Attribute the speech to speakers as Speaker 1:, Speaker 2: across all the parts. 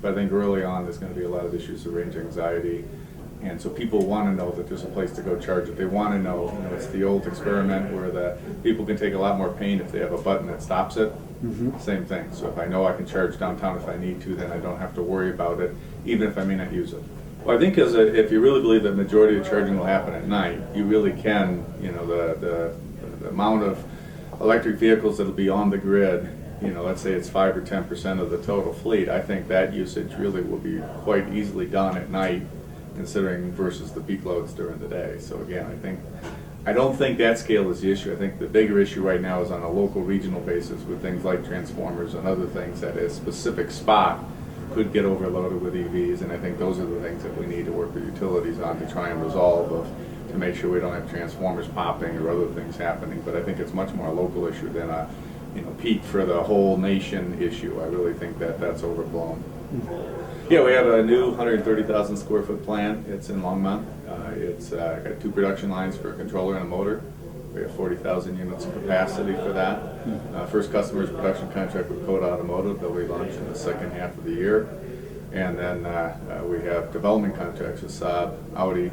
Speaker 1: But I think early on there's going to be a lot of issues of range anxiety. And so people want to know that there's a place to go charge it. They want to know, it's the old experiment where the people can take a lot more pain if they have a button that stops it. Same thing. So if I know I can charge downtown if I need to, then I don't have to worry about it, even if I may not use it. Well, I think if you really believe that the majority of charging will happen at night, you really can, the amount of electric vehicles that will be on the grid, let's say it's 5 or 10% of the total fleet, I think that usage really will be quite easily done at night, considering versus the peak loads during the day. So again, I don't think that scale is the issue. I think the bigger issue right now is on a local, regional basis with things like transformers and other things that a specific spot could get overloaded with EVs, and I think those are the things that we need to work with utilities on to try and resolve, to make sure we don't have transformers popping or other things happening. But I think it's much more a local issue than a peak for the whole nation issue. I really think that that's overblown. Yeah, we have a new 130,000 square foot plant. It's in Longmont. It's got 2 production lines for a controller and a motor. We have 40,000 units of capacity for that. First customer's production contract with Coda Automotive. They'll be launched in the second half of the year. And then we have development contracts with Saab, Audi,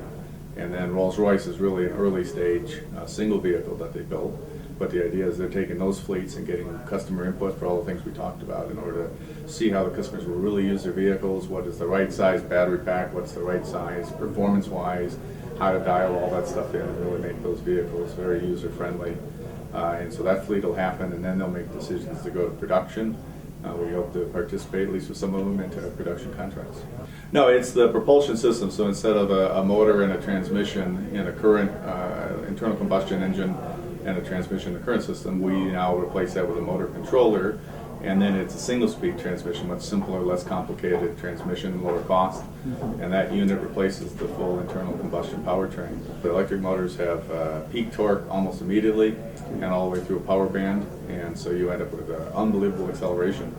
Speaker 1: and then Rolls-Royce is really an early stage single vehicle that they built. But the idea is they're taking those fleets and getting customer input for all the things we talked about in order to see how the customers will really use their vehicles, what is the right size battery pack, what's the right size performance-wise, how to dial all that stuff in and really make those vehicles very user-friendly. And so that fleet will happen, and then they'll make decisions to go to production. We hope to participate, at least with some of them, into production contracts. No, it's the propulsion system. So instead of a motor and a transmission in a current internal combustion engine and a transmission in the current system, we now replace that with a motor controller, and then it's a single-speed transmission, much simpler, less complicated transmission, lower cost, and that unit replaces the full internal combustion powertrain. The electric motors have peak torque almost immediately and all the way through a power band, and so you end up with unbelievable acceleration.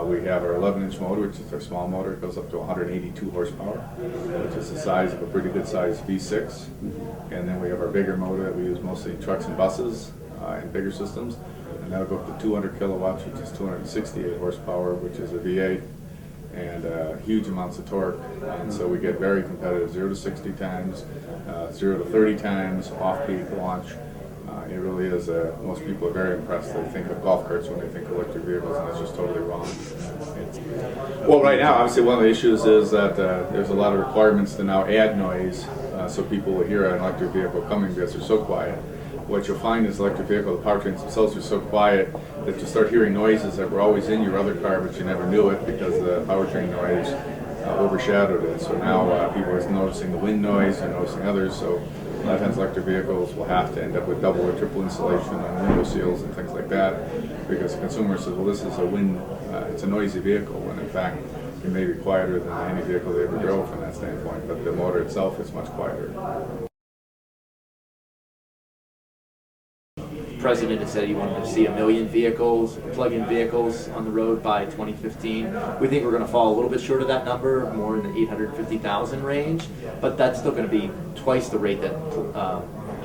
Speaker 1: We have our 11-inch motor, which is our small motor. It goes up to 182 horsepower, which is the size of a pretty good size V6. And then we have our bigger motor that we use mostly in trucks and buses and bigger systems. And that'll go up to 200 kilowatts, which is 268 horsepower, which is a V8, and huge amounts of torque. And so we get very competitive, 0 to 60 times, 0 to 30 times, off-peak launch. It really is, most people are very impressed. They think of golf carts when they think of electric vehicles, and that's just totally wrong. Well, right now, obviously, one of the issues is that there's a lot of requirements to now add noise, so people will hear an electric vehicle coming because they're so quiet. What you'll find is electric vehicle, the powertrains themselves are so quiet that you start hearing noises that were always in your other car, but you never knew it because the powertrain noise overshadowed it. So now people are noticing the wind noise, they're noticing others. So a lot of times electric vehicles will have to end up with double or triple insulation on window seals and things like that, because the consumer says, well, this is it's a noisy vehicle, when in fact it may be quieter than any vehicle they ever drove from that standpoint, but the motor itself is much quieter.
Speaker 2: The president has said he wanted to see 1 million vehicles, plug-in vehicles on the road by 2015. We think we're going to fall a little bit short of that number, more in the 850,000 range, but that's still going to be twice the rate that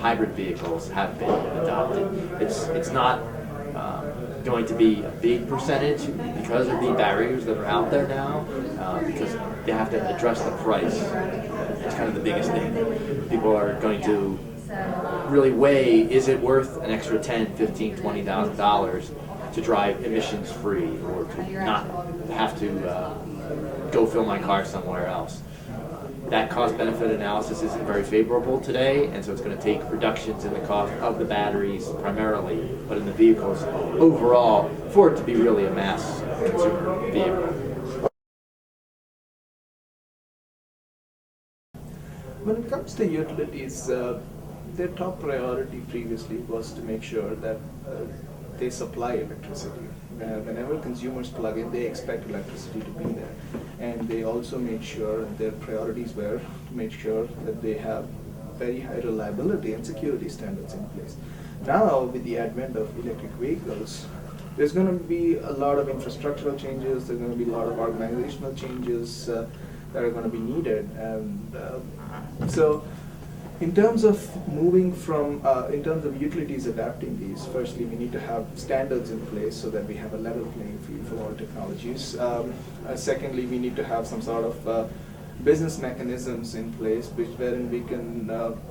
Speaker 2: hybrid vehicles have been adopted. It's not going to be a big percentage because of the barriers that are out there now, because they have to address the price. It's kind of the biggest thing. People are going to really weigh, is it worth an extra $10,000, $15,000, $20,000 to drive emissions free, or to not have to go fill my car somewhere else? That cost benefit analysis isn't very favorable today, and so it's going to take reductions in the cost of the batteries primarily, but in the vehicles overall, for it to be really a mass consumer vehicle.
Speaker 3: When it comes to utilities, their top priority previously was to make sure that they supply electricity. Whenever consumers plug in, they expect electricity to be there. And they also made sure their priorities were to make sure that they have very high reliability and security standards in place. Now, with the advent of electric vehicles, there's going to be a lot of infrastructural changes, there's going to be a lot of organizational changes that are going to be needed. And so In terms of moving from, in terms of utilities adapting these, firstly, we need to have standards in place so that we have a level playing field for all technologies. Secondly, we need to have some sort of business mechanisms in place, wherein we can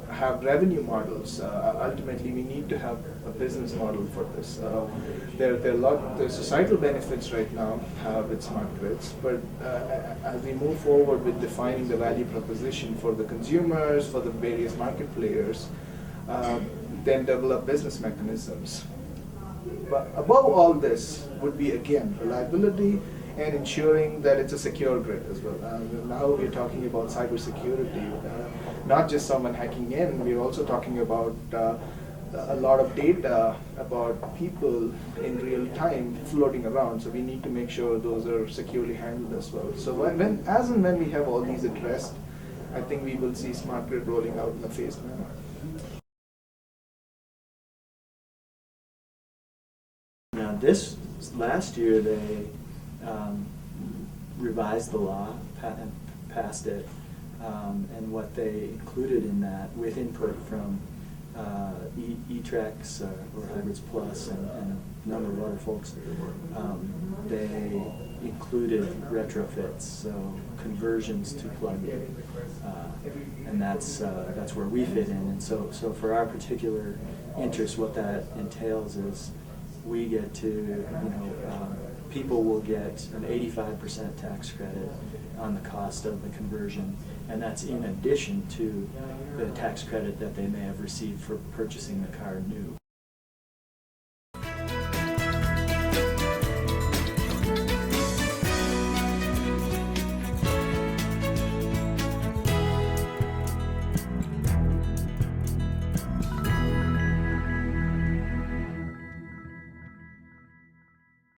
Speaker 3: have revenue models. Ultimately, we need to have a business model for this. There are societal benefits right now with smart grids, but as we move forward with defining the value proposition for the consumers, for the various market players, then develop business mechanisms. But above all this would be, again, reliability and ensuring that it's a secure grid as well. Now we're talking about cybersecurity, not just someone hacking in, we're also talking about a lot of data about people in real time floating around, so we need to make sure those are securely handled as well. So as and when we have all these addressed, I think we will see smart grid rolling out in a phased manner.
Speaker 4: Now this, last year they revised the law, passed it, and what they included in that, with input from E-Trex or Hybrids Plus and a number of other folks, they included retrofits, so conversions to plug-in, and that's where we fit in. And so for our particular interest, what that entails is we get to, people will get an 85% tax credit on the cost of the conversion, and that's in addition to the tax credit that they may have received for purchasing the car new.